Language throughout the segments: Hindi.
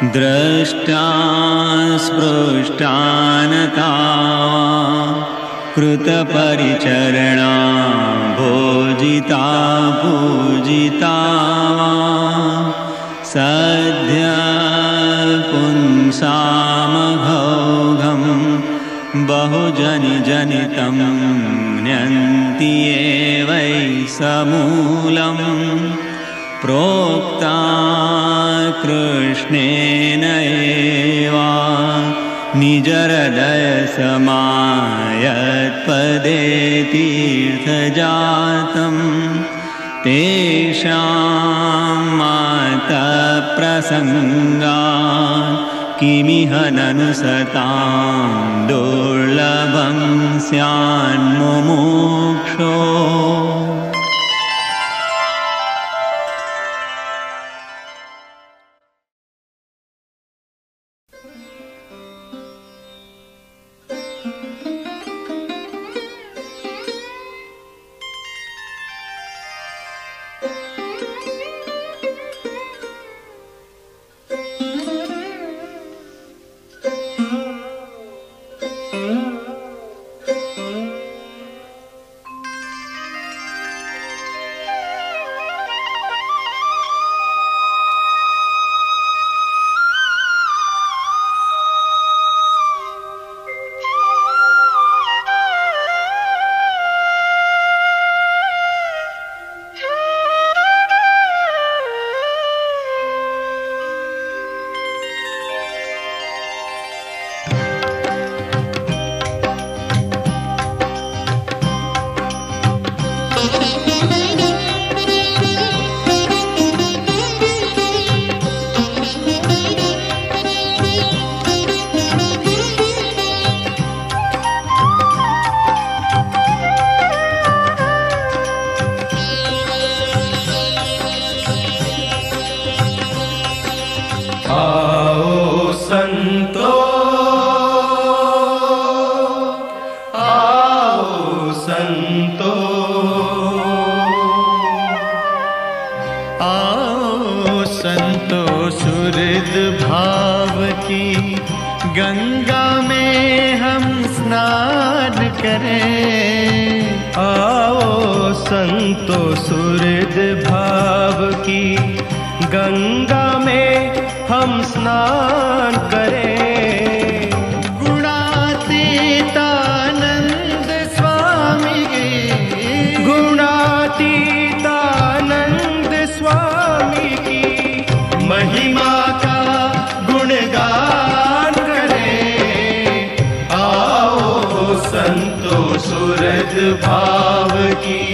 द्रष्टा स्पृष्टानता कृतपरिचरणा भोजिता पूजिता सद्य पुंसामघौघं बहुजनिजनितं न्यन्ति वै समूलं प्रोक्ता कृष्णेन एवा निजहृदय समायत्पदे तीर्थजातं तेषां मातप्रसङ्गात् किमिह ननु सतां दुर्लभं स्यान्मुमुक्षो। भाव की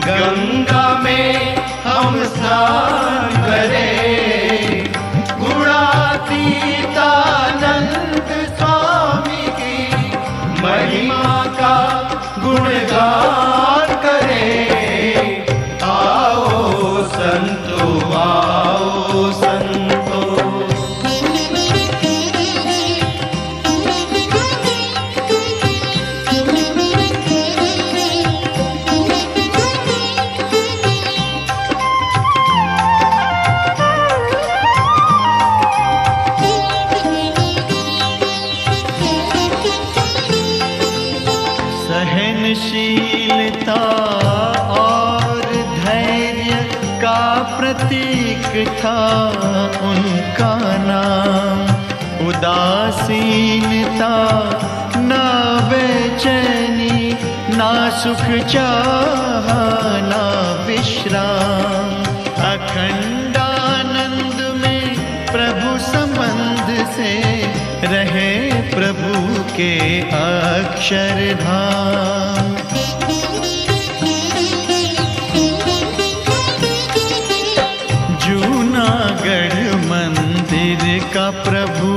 गंगा में हम स्नान करें। गुणातीतानंद स्वामी की महिमा का गुणगान करें। आओ संतो, आओ संतो। सहनशीलता और धैर्य का प्रतीक था उनका नाम। उदासीनता, ना बेचैनी, ना सुख चाह, ना विश्राम। अखंडानंद में प्रभु संबंध से रहे प्रभु के अक्षरधाम। जूनागढ़ मंदिर का प्रभु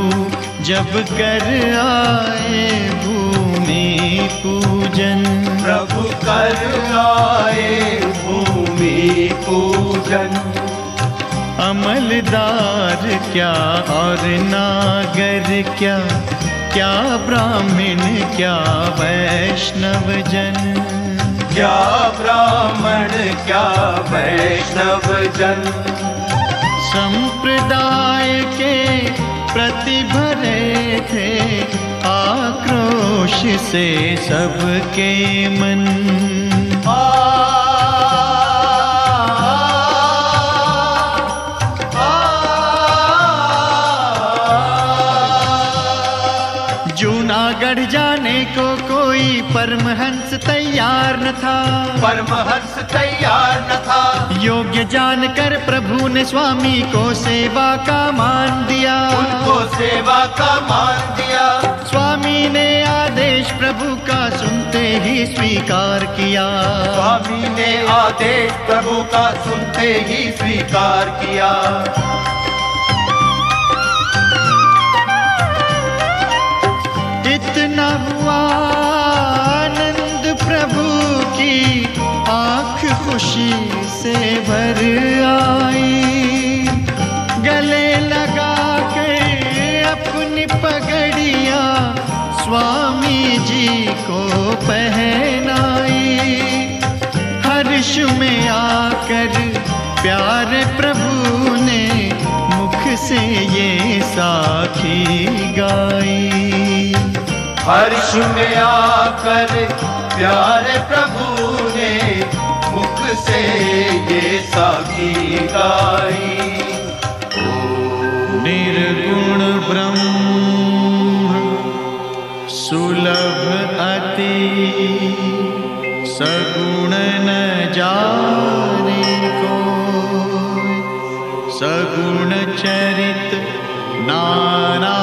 जब कर आए भूमि पूजन। प्रभु कर आए भूमि पूजन। अमलदार क्या और नागर क्या, क्या ब्राह्मण क्या वैष्णव जन। क्या ब्राह्मण क्या वैष्णव जन। संप्रदाय के प्रति भरे थे आक्रोश से सबके मन। जूनागढ़ जाने को कोई परमहंस तैयार न था, परमहंस तैयार न था। योग्य जानकर प्रभु ने स्वामी को सेवा का मान दिया, उनको सेवा का मान दिया। स्वामी ने आदेश प्रभु का सुनते ही स्वीकार किया, स्वामी ने आदेश प्रभु का सुनते ही स्वीकार किया। इतना हुआ आनंद प्रभु की आँख खुशी से भर आई। गले लगा के अपनी पगड़ियाँ स्वामी जी को पहनाई। हर्ष में आकर प्यारे प्रभु ने मुख से ये साखी गाई। हर्ष में आकर प्यारे प्रभु ने मुख से ये साखी गाई। निर्गुण ब्रह्म सुलभ अति, सगुण न जाने को, सगुण चरित नाना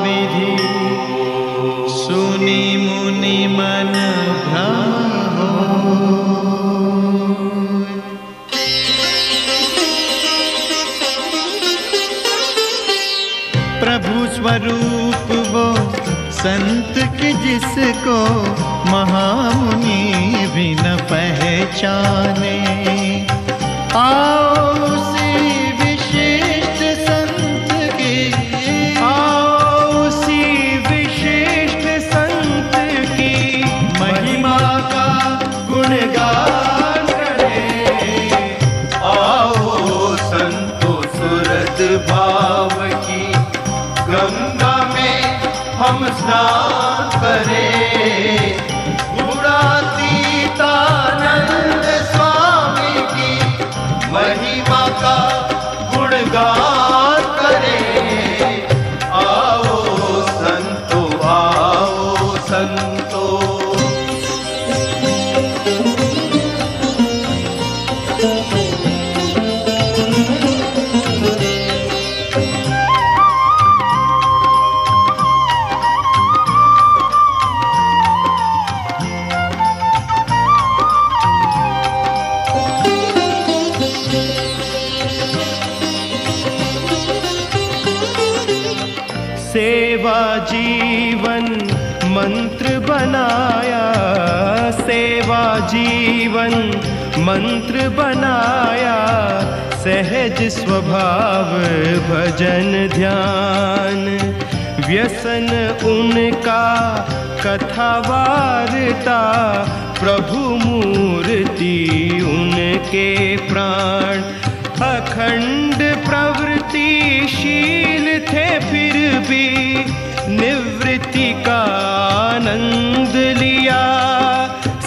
विधि, सुनी मुनि मन भ्रम हो। प्रभु स्वरूप वो संत के जिसको महामुनि भी न पहचाने। आओ उसी विशिष्ट संत की, आओ उसी विशिष्ट संत की महिमा का गुणगान करें। आओ संतो सुरत भाव की गंगा में हम स्नान करें। गुणातीतानंद स्वामी की महिमा का गुणगान करें। आओ संतो, आओ संतो। सेवा जीवन मंत्र बनाया, सेवा जीवन मंत्र बनाया। सहज स्वभाव भजन ध्यान, व्यसन उनका कथा वार्ता। प्रभु मूर्ति उनके प्राण, अखंड प्रवृत्तिशील थे फिर भी निवृत्ति का आनंद लिया।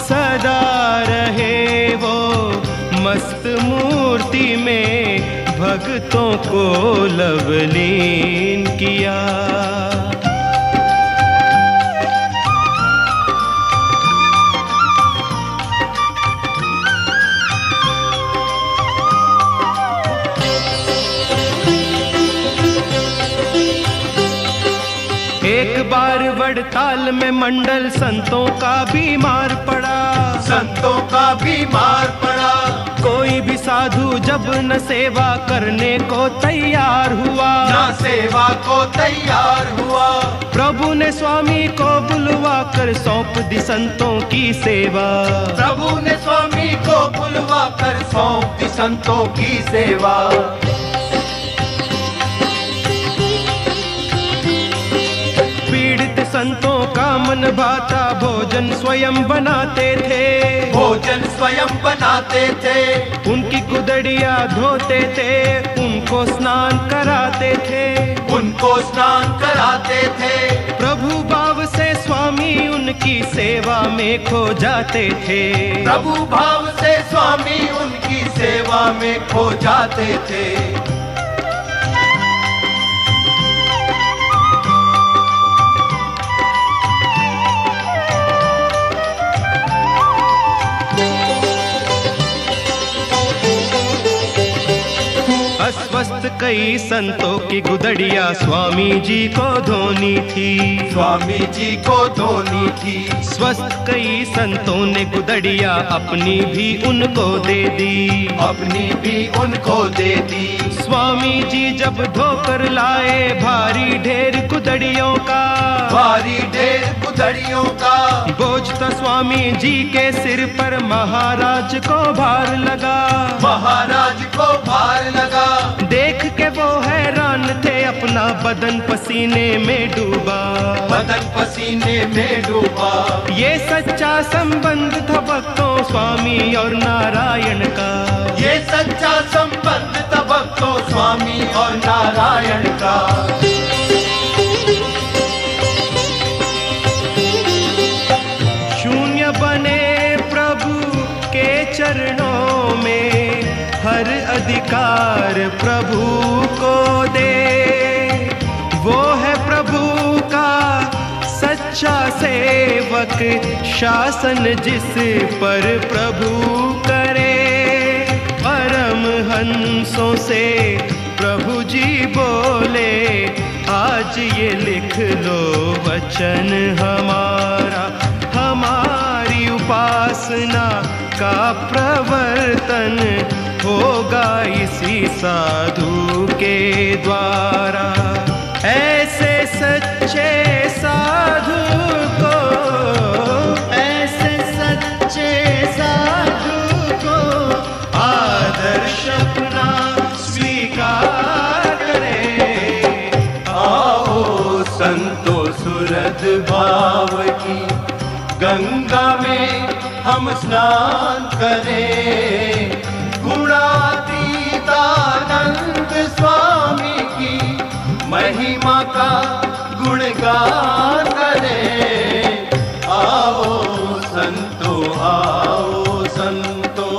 सदा रहे वो मस्त मूर्ति में, भक्तों को लवलीन किया। एक बार वड़ताल में मंडल संतों का बीमार पड़ा, संतों का बीमार पड़ा। कोई भी साधु जब न सेवा करने को तैयार हुआ, ना सेवा को तैयार हुआ। प्रभु ने स्वामी को बुलवा कर सौंप दी संतों की सेवा। प्रभु ने स्वामी को बुलवा कर सौंप दी संतों की सेवा। पीड़ित संतों का मन भाता भोजन स्वयं बनाते थे। भोजन स्वयं बनाते थे। उनकी गुदड़िया धोते थे, उनको स्नान कराते थे। उनको स्नान कराते थे। प्रभु भाव से स्वामी उनकी सेवा में खो जाते थे। प्रभु भाव से स्वामी उनकी सेवा में खो जाते थे। अस्वस्थ कई संतों की गुदड़िया स्वामी जी को धोनी थी। स्वामी जी को धोनी थी। स्वस्थ कई संतों ने गुदड़िया अपनी भी उनको दे दी। अपनी भी उनको दे दी। स्वामी जी जब धोकर लाए भारी ढेर गुदड़ियों का। भारी ढेर गुदड़ियों का बोझ था स्वामी जी के सिर पर, महाराज को भार लगा। महाराज को भार लगा। देख के वो हैरान थे, अपना बदन पसीने में डूबा। बदन पसीने में डूबा। ये सच्चा संबंध था भक्तों स्वामी और नारायण का। ये सच्चा संबंध था भक्तों स्वामी और नारायण का। शून्य बने प्रभु के चरणों में, हर अधिकार प्रभु को दे। वो है प्रभु का सच्चा सेवक, शासन जिस पर प्रभु करे। परम हंसों से प्रभु जी बोले, आज ये लिख लो वचन हमारा। हमारी उपासना का प्रवर्तन होगा इसी साधु के द्वारा। ऐसे सच्चे साधु को, ऐसे सच्चे साधु को आदर्श अपना स्वीकार करें। आओ संतो सुरत भाव की गंगा में हम स्नान करें। गुणातीतानंद स्वामी की महिमा का गुणगान करें। आओ संतो, आओ संतो।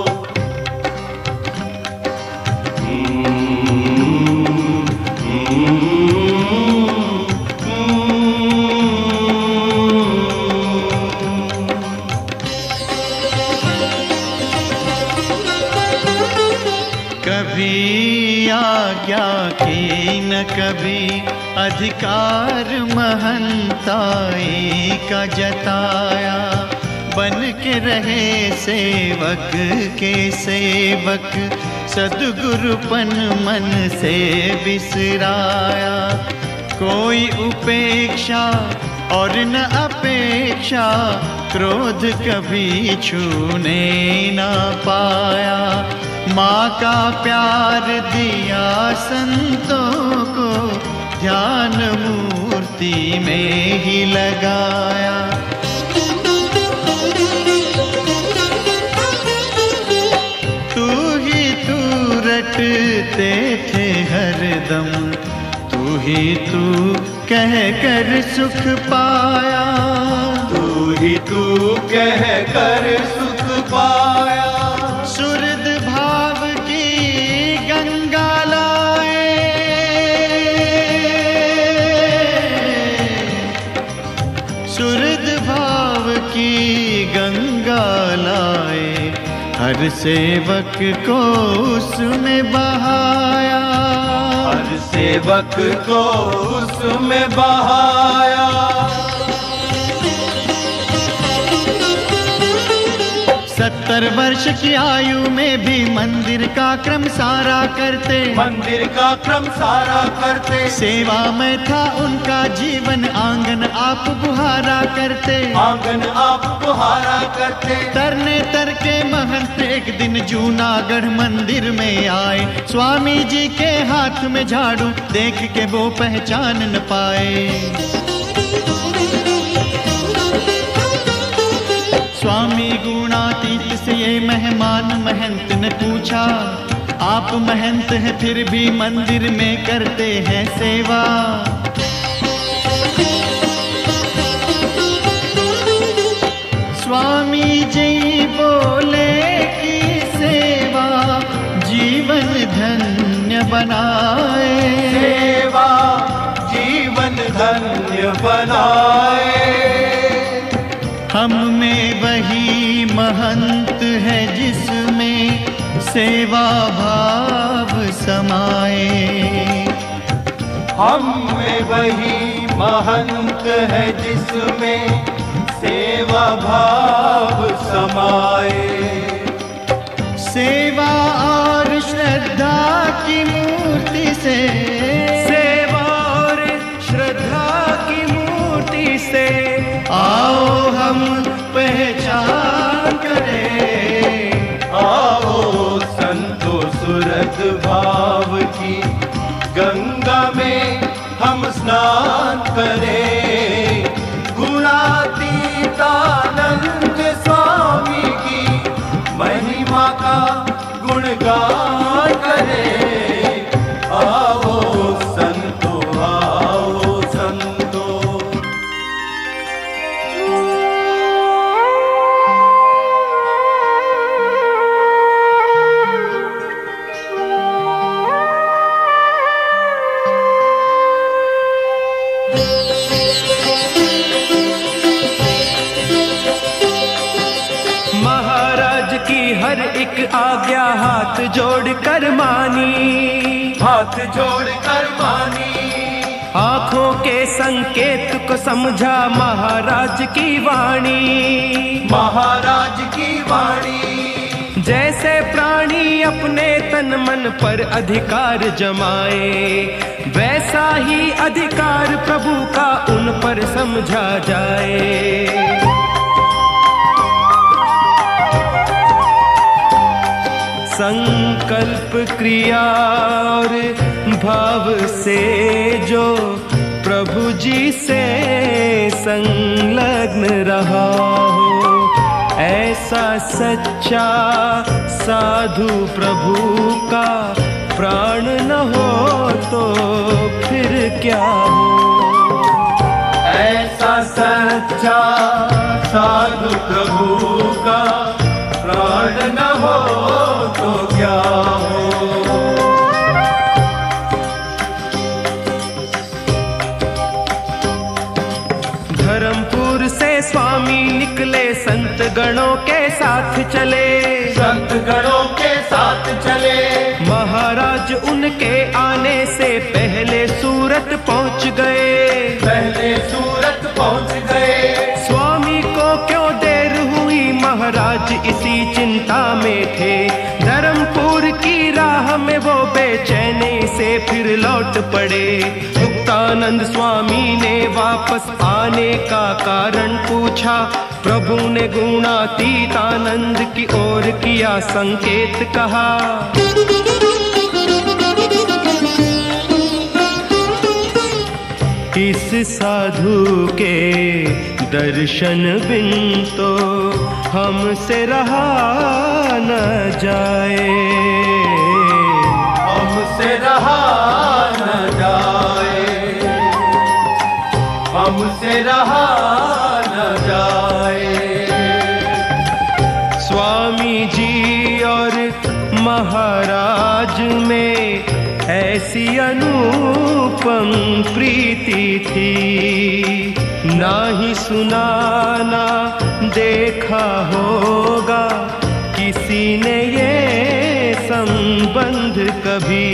कभी आज्ञा की न कभी अधिकार महंताई का जताया। बन के रहे सेवक के सेवक, सद्गुरुपन मन से बिसराया। कोई उपेक्षा और न अपेक्षा, क्रोध कभी छूने न पाया। माँ का प्यार दिया संतों को, ध्यान मूर्ति में ही लगाया। तू ही तू रटते थे हरदम, तू ही तू कह कर सुख पाया। तू ही तू कह कर सुख पाया। सुरद भाव की गंगा लाए, सुरद भाव की गंगा लाए। हर सेवक को उसमें बहाया। हर सेवक को उसमें बहाया। 70 वर्ष की आयु में भी मंदिर का क्रम सारा करते। मंदिर का क्रम सारा करते। सेवा में था उनका जीवन, आंगन आप बुहारा करते। आंगन आप बुहारा करते। तरने तर के महंत एक दिन जूनागढ़ मंदिर में आए। स्वामी जी के हाथ में झाड़ू देख के वो पहचान न पाए। स्वामी गुणातीत से ये मेहमान महंत ने पूछा, आप महंत हैं फिर भी मंदिर में करते हैं सेवा। स्वामी जी बोले कि सेवा जीवन धन्य बनाए, सेवा जीवन धन्य बनाए। हम में वही महंत है जिसमें सेवा भाव समाए। हम में वही महंत है जिसमें सेवा भाव समाए। सेवा और श्रद्धा की मूर्ति से, सेवा और श्रद्धा की मूर्ति से आओ हम पहचान करें। आओ संतो सुरत भाव की गंगा में हम स्नान करें। गुणातीतानंद स्वामी की महिमा का गुणगान करें। आओ संतो, आओ संतो। महाराज की हर एक आज्ञा हाथ जोड़ कर मानी, हाथ जोड़ कर मानी। आंखों के संकेत को समझा महाराज की वाणी, महाराज की वाणी। जैसे प्राणी अपने तन मन पर अधिकार जमाए, वैसा ही अधिकार प्रभु का उन पर समझा जाए। संकल्प क्रिया और भाव से जो प्रभु जी से संलग्न रहा हो, ऐसा सच्चा साधु प्रभु का प्राण न हो तो फिर क्या हो। ऐसा सच्चा साधु प्रभु का प्राण न हो तो क्या हो। धर्मपुर से स्वामी निकले, संत गणों के साथ चले, संत गणों के साथ चले। महाराज उनके आने से पहले सूरत पहुंच गए, पहले सूरत पहुंच गए। स्वामी को क्यों देर हुई, महाराज इसी चिंता में थे। धर्मपुर की राह में वो बेचैनी से फिर लौट पड़े। मुक्तानंद स्वामी ने वापस आने का कारण पूछा, प्रभु ने गुणातीतानंद की ओर किया संकेत, कहा इस साधु के दर्शन बिन तो हमसे रहा न जाए, हमसे रहा न जाए, हमसे रहा न जाए। स्वामी जी और महाराज में ऐसी अनुपम प्रीति थी, ना ही सुना ना देखा होगा किसी ने ये संबंध कभी।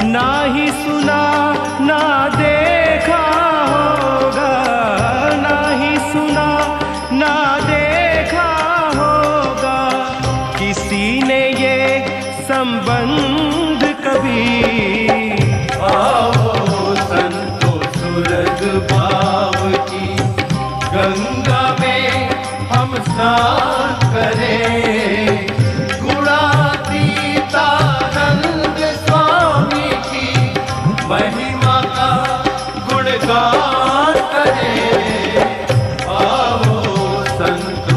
ना ही सुना ना देखा होगा, ना ही सुना ना देखा होगा किसी ने ये संबंध कभी। आओ संतो सुरग भाव की गंगा में हम स्नान करें। गुणातीतानंद स्वामी की महिमा का गुणगान करें। आओ संतो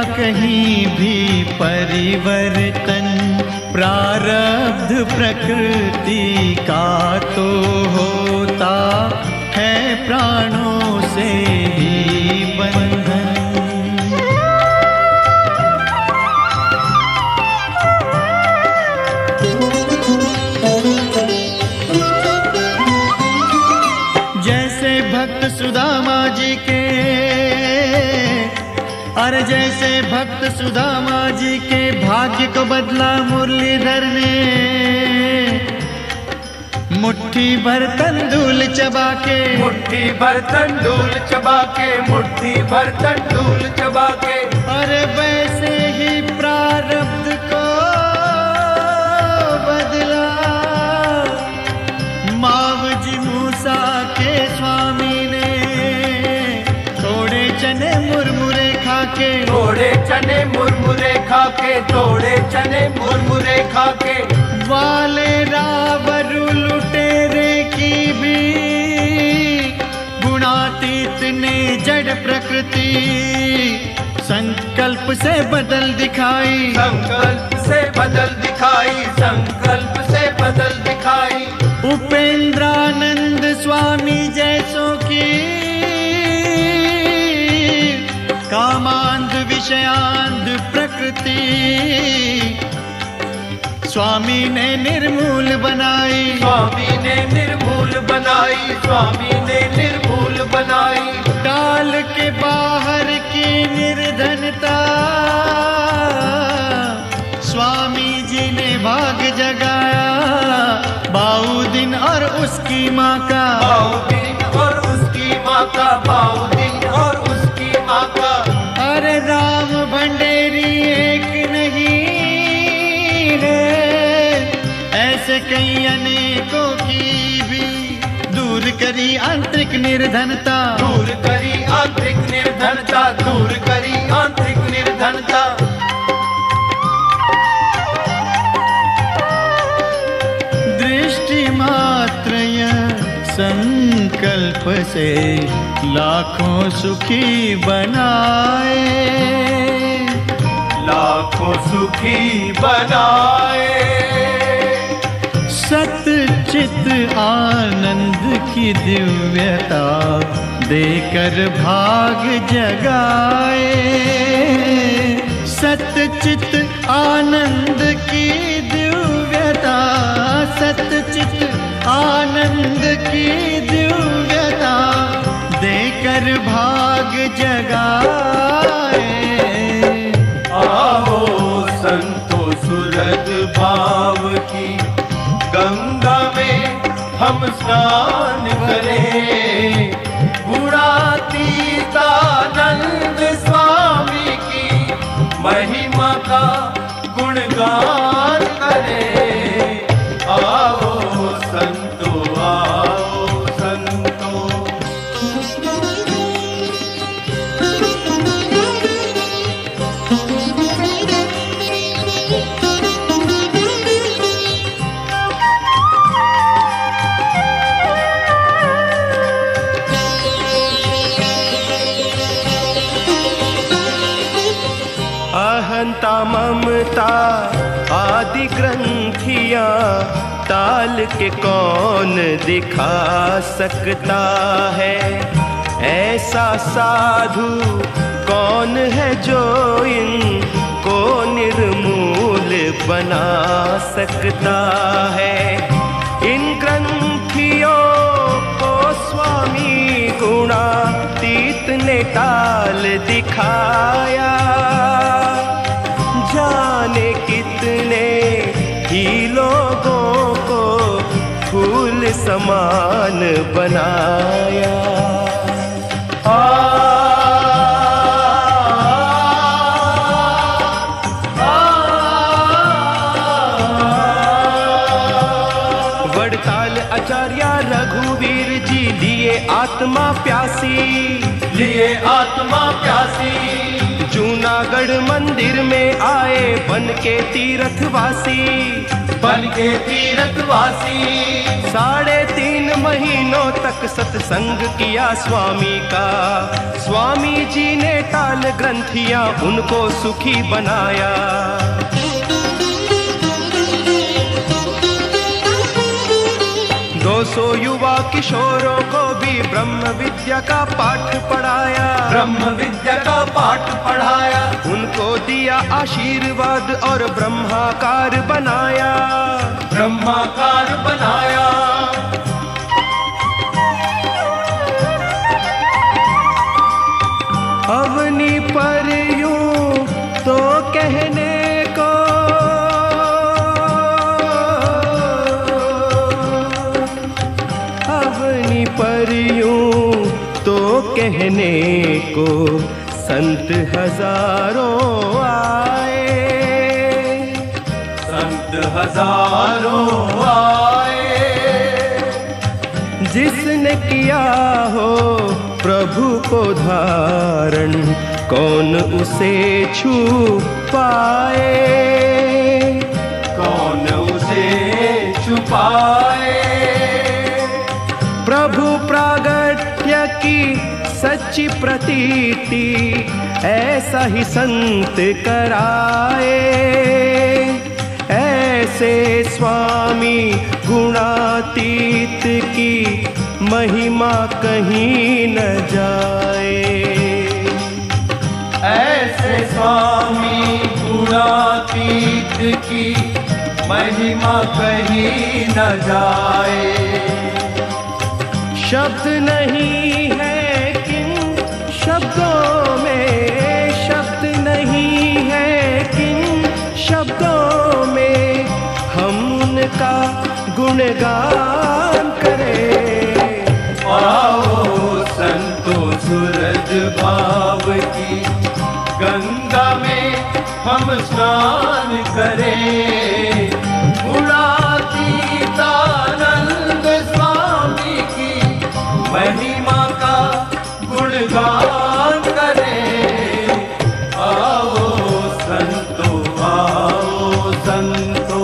कहीं भी परिवर्तन प्रारब्ध प्रकृति का तो होता है प्राणों से ही बंधन। जैसे भक्त सुदामा जी के, अरे जैसे भक्त सुदामा जी के भाग्य को बदला मुरलीधर ने, मुट्ठी भर तंदूल चबा के, मुट्ठी भर तंदूल चबा के, मुट्ठी भर तंदूल चबा के। अरे वैसे ही प्रारब्ध को बदला मावजी मूसा के स्वामी ने, थोड़े चने मुरमुरे खा के, थोड़े चने मुरमुरे खा के, थोड़े चने मुरमुरे खा के। वाले रावरु लुटेरे की भी गुणातीत ने जड़ प्रकृति संकल्प से बदल दिखाई, संकल्प से बदल दिखाई, संकल्प से बदल दिखाई। उपेंद्रानंद स्वामी जैसों की कामांध विषयांध प्रकृति स्वामी ने निर्मूल बनाई, स्वामी ने निर्मूल बनाई, स्वामी ने निर्मूल बनाई। डाल के बाहर की निर्धनता स्वामी जी ने भाग जगाया, बाउदीन और उसकी माँ का, बाउदीन और उसकी माँ का, बाउदीन और उसकी माँ का। अरे राम भंडेरी एक नहीं है, ऐसे कई अनेकों की भी दूर करी आंतरिक निर्धनता, दूर करी आंतरिक निर्धनता, दूर करी आंतरिक निर्धनता। दृष्टि मात्र संकल्प से लाखों सुखी बनाए, लाखों सुखी बनाए। सत चित आनंद की दिव्यता देकर भाग जगाए, सत चित आनंद की दिव्यता, सत चित आनंद की दिव्यता देकर भाग जगाए। आओ संतो सुरत भाव की गंगा में हम स्नान करें, गुणातीतानंद स्वामी की महिमा का गुणगान करें। आओ संतो, आओ संतो। अहंता ममता आदि ग्रंथियां ताल के कौन दिखा सकता है, ऐसा साधु कौन है जो इनको निर्मूल बना सकता है। इन ग्रंथियों को स्वामी गुणातीत ने टाल दिखाया, जाने कितने ही लोगों को फूल समान बनाया। वड़ताल आचार्य रघुवीर जी लिए आत्मा प्यासी, लिए आत्मा प्यासी। जूनागढ़ मंदिर में आए बन के तीर्थवासी, बन के तीर्थवासी। 3.5 महीनों तक सत्संग किया स्वामी का। स्वामी जी ने टाल ग्रंथियां उनको सुखी बनाया। 200 युवा किशोरों को भी ब्रह्म विद्या का पाठ पढ़ाया। ब्रह्म विद्या का पाठ पढ़ाया। उनको दिया आशीर्वाद और ब्रह्माकार बनाया। ब्रह्माकार बनाया। अवनी पर यूं तो कहने को अवनी पर यूं तो कहने को संत हजारों आए। संत हजारों आए। जिसने किया हो प्रभु को धारण कौन उसे छू पाए। कौन उसे छुपाए। प्रभु प्रागट्य की सच्ची प्रतीति ऐसा ही संत कराए। ऐसे स्वामी गुणातीत की महिमा कहीं न जाए। ऐसे स्वामी गुणातीत की महिमा कहीं न जाए। शब्द नहीं है किन शब्दों में, शब्द नहीं है किन शब्दों में हम उनका गुणगान करें। आओ संतो सूरज भाव की गंगा में हम स्नान करें। गुणातीतानंद स्वामी की महिमा का गुणगान करें। आओ संतो, आओ संतो।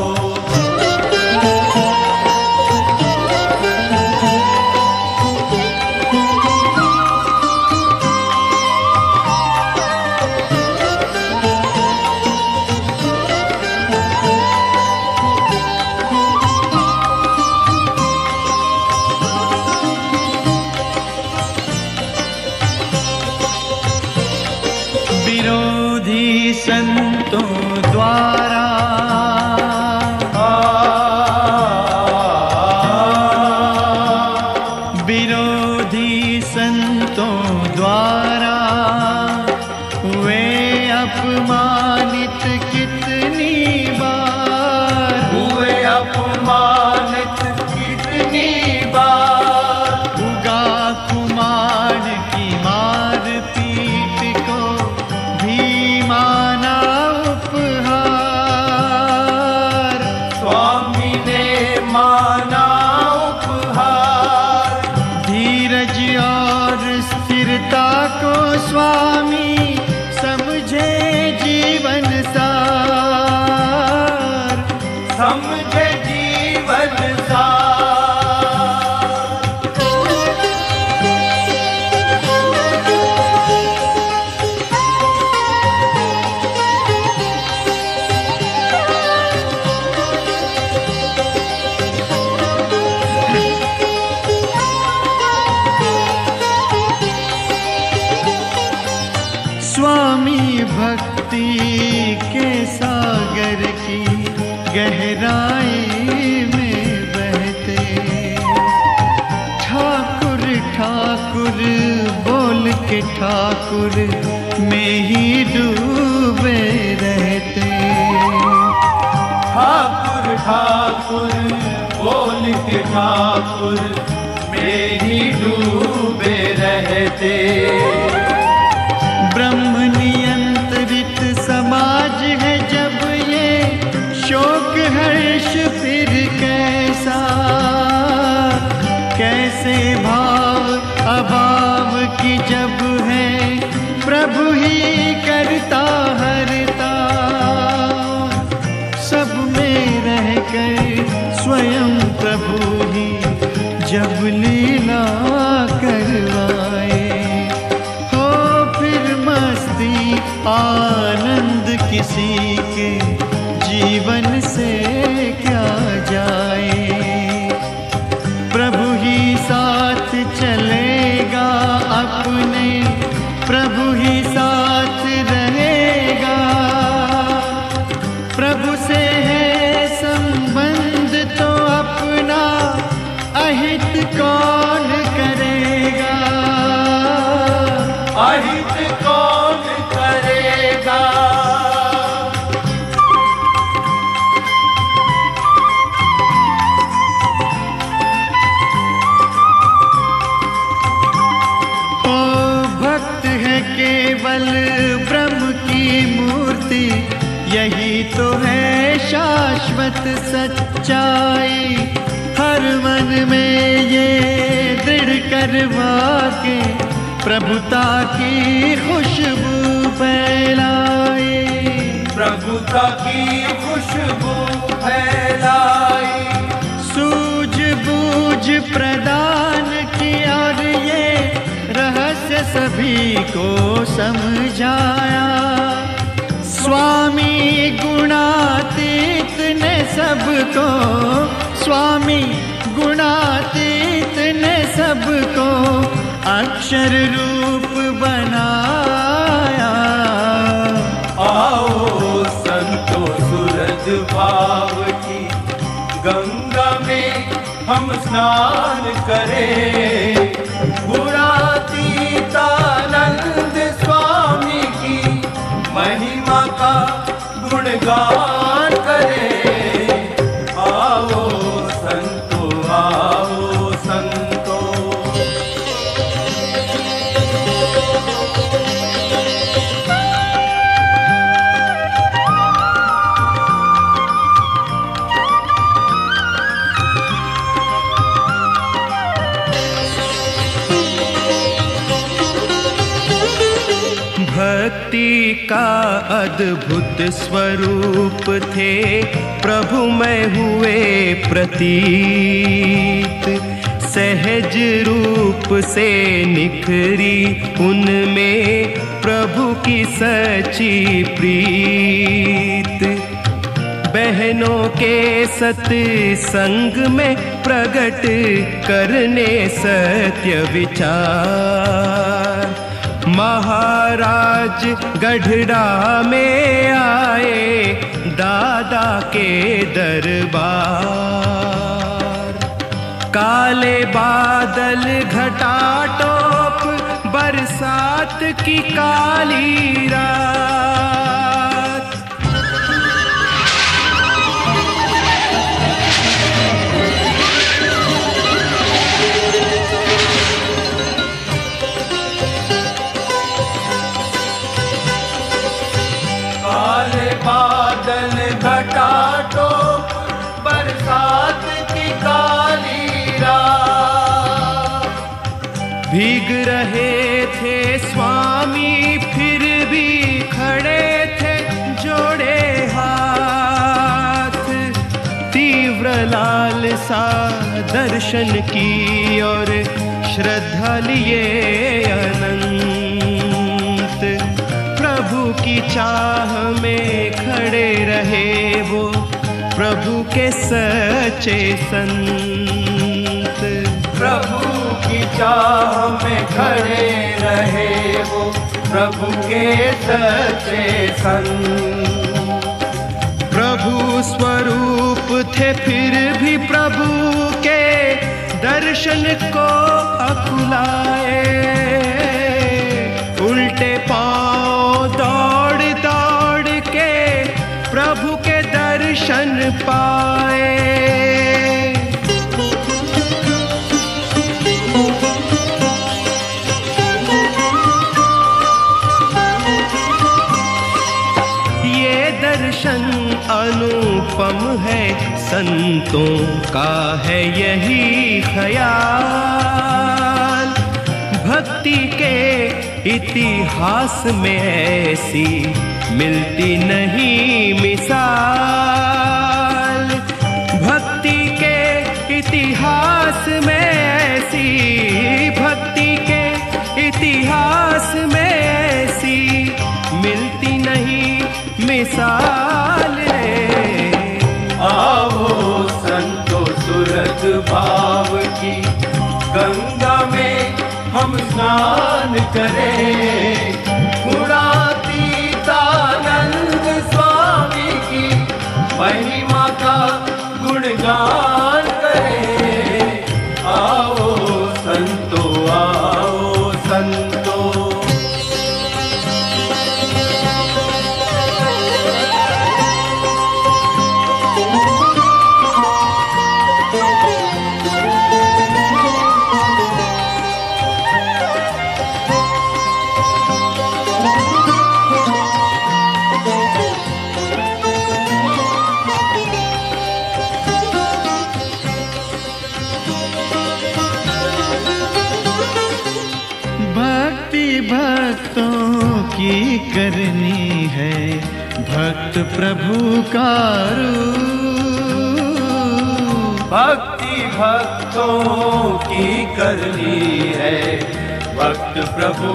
विरोधी संतों द्वारा विरोधी संतों द्वारा वे अपमानित कितनी बार। हुए अपमानित कितनी बार। उगा कुमार की मार पीट को भी माना उपहार। स्वामी ने माना उपहार। धीरज और स्थिरता को स्वामी समझे जीवन सार। समझे जीवन सार। स्वामी भक्ति के सागर की गहराई में बहते। ठाकुर ठाकुर बोल के ठाकुर में ही डूबे रहते। ठाकुर ठाकुर बोल के ठाकुर में ही डूबे रहते। ब्रह्म नियंत्रित समाज है जब ये शोक हर्ष फिर कैसा। कैसे भाव अभाव की जब है प्रभु ही करता हरता। सब में रहकर स्वयं प्रभु ही जब लीला करवाए। हो फिर मस्ती आनंद किसी के जीवन से क्या जाए। प्रभु ही साथ चलेगा अपने, प्रभु ही साथ रहेगा। प्रभु से है संबंध तो अपना अहित कौन करेगा। अहित कौन करेगा। केवल ब्रह्म की मूर्ति, यही तो है शाश्वत सच्चाई। हर मन में ये दृढ़ करवा के प्रभुता की खुशबू फैलाई। प्रभुता की खुशबू फैलाई। सूझबूझ प्रदान की और ये रहस्य सभी को समझाया। स्वामी गुणातीत ने सबको, स्वामी गुणातीत ने सबको अक्षर रूप बनाया। आओ संतो सूरज भाव की गंगा में हम स्नान करें। गुणातीतानंद स्वामी की महिमा का गुणगान करें। आओ संतो, आओ संतो। भक्ति का अद्भुत स्वरूप थे प्रभु में हुए प्रतीत। सहज रूप से निखरी उनमें प्रभु की सच्ची प्रीत। बहनों के सत्संग में प्रकट करने सत्य विचार। महाराज गढ़ड़ा में आए दादा के दरबार। काले बादल घटाटोप बरसात की काली रात। बादल घटाटोप बरसात की काली रात। भीग रहे थे स्वामी फिर भी खड़े थे जोड़े हाथ। तीव्र लालसा दर्शन की और श्रद्धा लिए अनंत। प्रभु की चाह में खड़े रहे वो प्रभु के सच्चे संत। प्रभु की चाह में खड़े रहे वो प्रभु के सच्चे संत। प्रभु स्वरूप थे फिर भी प्रभु के दर्शन को अकुलाए। उल्टे पांव दौड़ दौड़ के प्रभु के दर्शन पाए। ये दर्शन अनुपम है संतों का है यही ख्याल। भक्ति के इतिहास में ऐसी मिलती नहीं मिसाल। भक्ति के इतिहास में ऐसी, भक्ति के इतिहास में ऐसी मिलती नहीं मिसाल रे। आओ संतो सुरत भाव की गंगा में हम स्नान करें, गुणातीतानंद स्वामी की महिमा का गुणगान करें। आओ संतो, आओ संतो। भक्तों की करनी है भक्त प्रभु का रूप। भक्ति भक्तों की करनी है भक्त प्रभु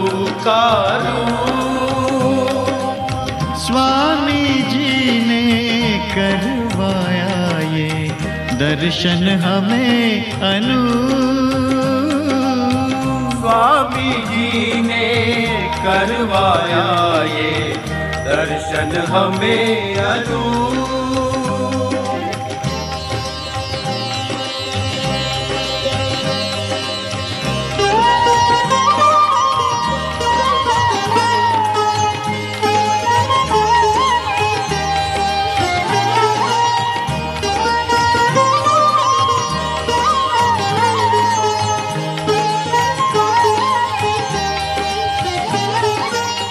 का रूप। स्वामी जी ने करवाया ये दर्शन हमें स्वामी जी ने करवाया ये दर्शन हमें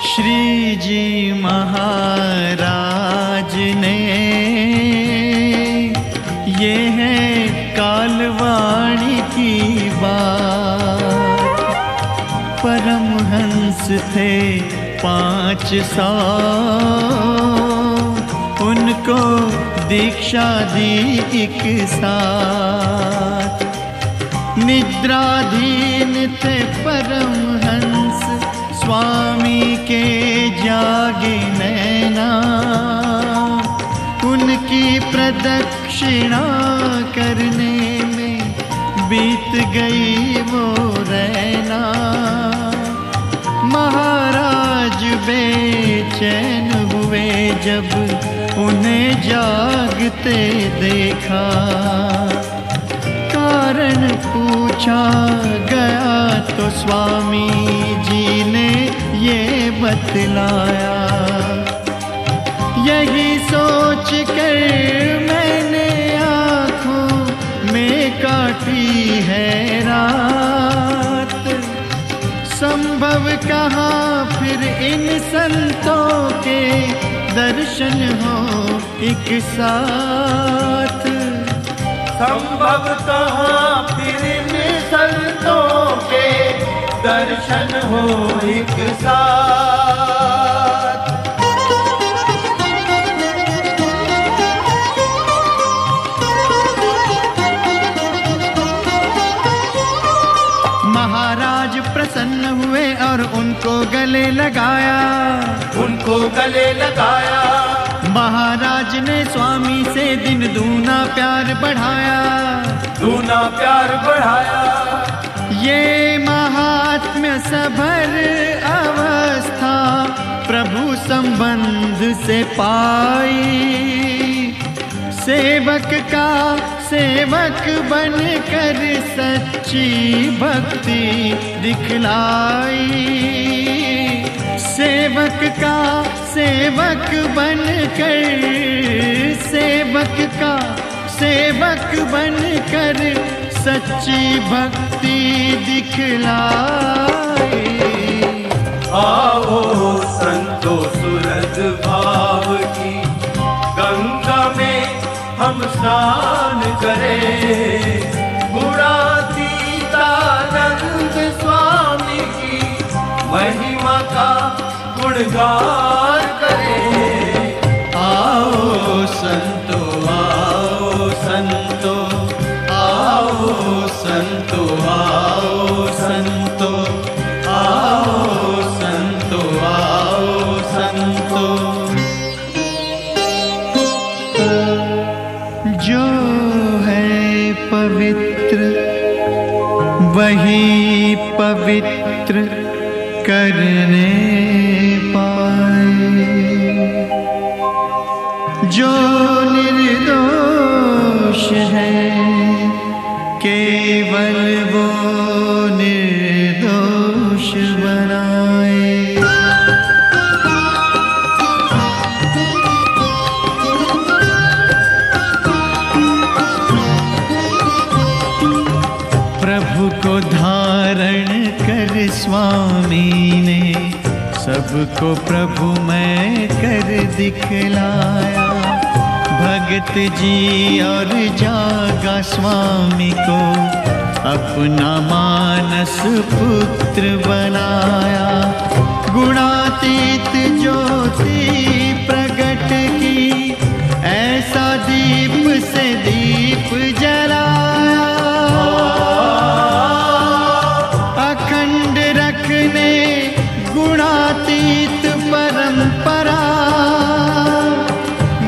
श्री जी महाराज ने ये है कालवाणी की बात। परमहंस थे 500, उनको दीक्षा दी एक साथ। निद्राधीन थे परमहंस स्वामी के जागे नैना, उनकी प्रदक्षिणा करने में बीत गई वो रैना। महाराज बेचैन हुए जब उन्हें जागते देखा। कारण पूछा गया तो स्वामी जी ने ये बतलाया। यही सोच कर मैंने आँखों में काटी है रात। संभव कहाँ फिर इन संतों के दर्शन हो एक साथ। संभव कहाँ फिर इन संतों के दर्शन हो एक साथ। महाराज प्रसन्न हुए और उनको गले लगाया। महाराज ने स्वामी से दिन दूना प्यार बढ़ाया। ये महात्म्य सभर अवस्था प्रभु संबंध से पाई। सेवक का सेवक बनकर सच्ची भक्ति दिखलाई। सेवक का सेवक बनकर, सेवक का सेवक बनकर सच्ची भक्ति दिखलाई। आओ संतो सुरत भाव की गंगा में हम स्नान करें। गुणातीतानंद स्वामी की महिमा का गुणगान करें। आओ संतो, आओ संतो, आओ पवित्र वही पवित्र करने पाए। जो निर्दोष है केवल वो निर्दोष बनाए। प्रभु को धारण कर स्वामी ने सबको प्रभु मैं कर दिखलाया। भगत जी और जागा स्वामी को अपना मानस पुत्र बनाया। गुणातीत ज्योति प्रगट की ऐसा दीप से दीप जलाया। अखंड रखने गुणातीत परंपरा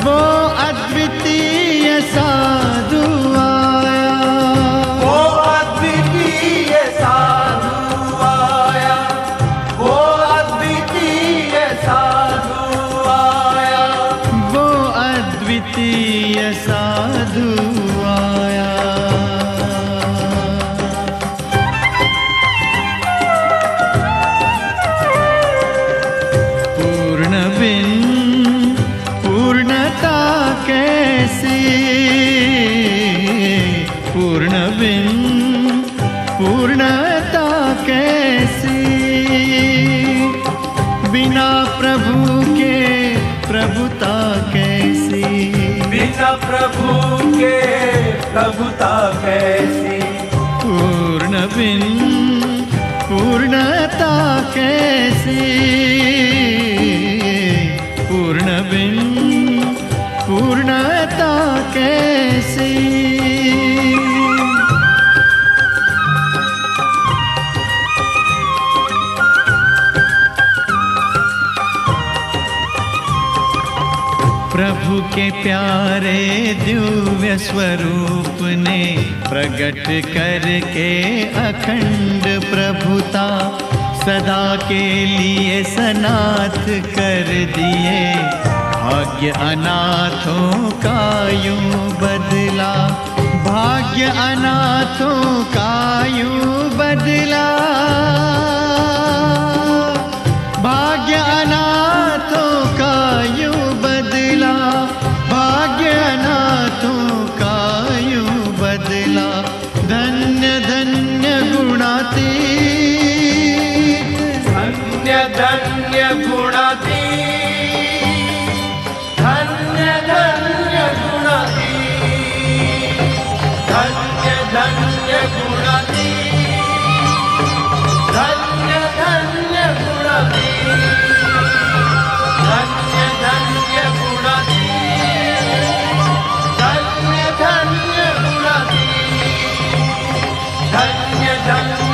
वो अद्वितीय साधु आया। वो अद्वितीय साधु आया। वो अद्वितीय साधु आया। वो अद्वितीय साधु आया। पूर्ण बिन पूर्णता कैसी, पूर्ण बिन पूर्णता कैसी, बिना प्रभु के प्रभुता कैसी, बिना प्रभु के प्रभुता कैसी। पूर्ण बिन पूर्णता कैसी, पूर्ण बिन पूर्णता कैसी। प्रभु के प्यारे दिव्य स्वरूप ने प्रकट करके अखंड प्रभुता सदा के लिए सनाथ कर दिए। भाग्य अनाथों का यूं बदला, भाग्य अनाथों का यूं बदला, भाग्य अनाथों का यूं बदला, भाग्य अनाथों का यूं बदला। धन्य धन्य गुणातीत, धन्य धन्य गुणातीत, धन्य धन्य गुणातीत, धन्य धन्य गुणातीत, धन्य धन्य गुणातीत, धन्य धन्य गुणातीत, धन्य धन्य गुणातीत, धन्य धन्य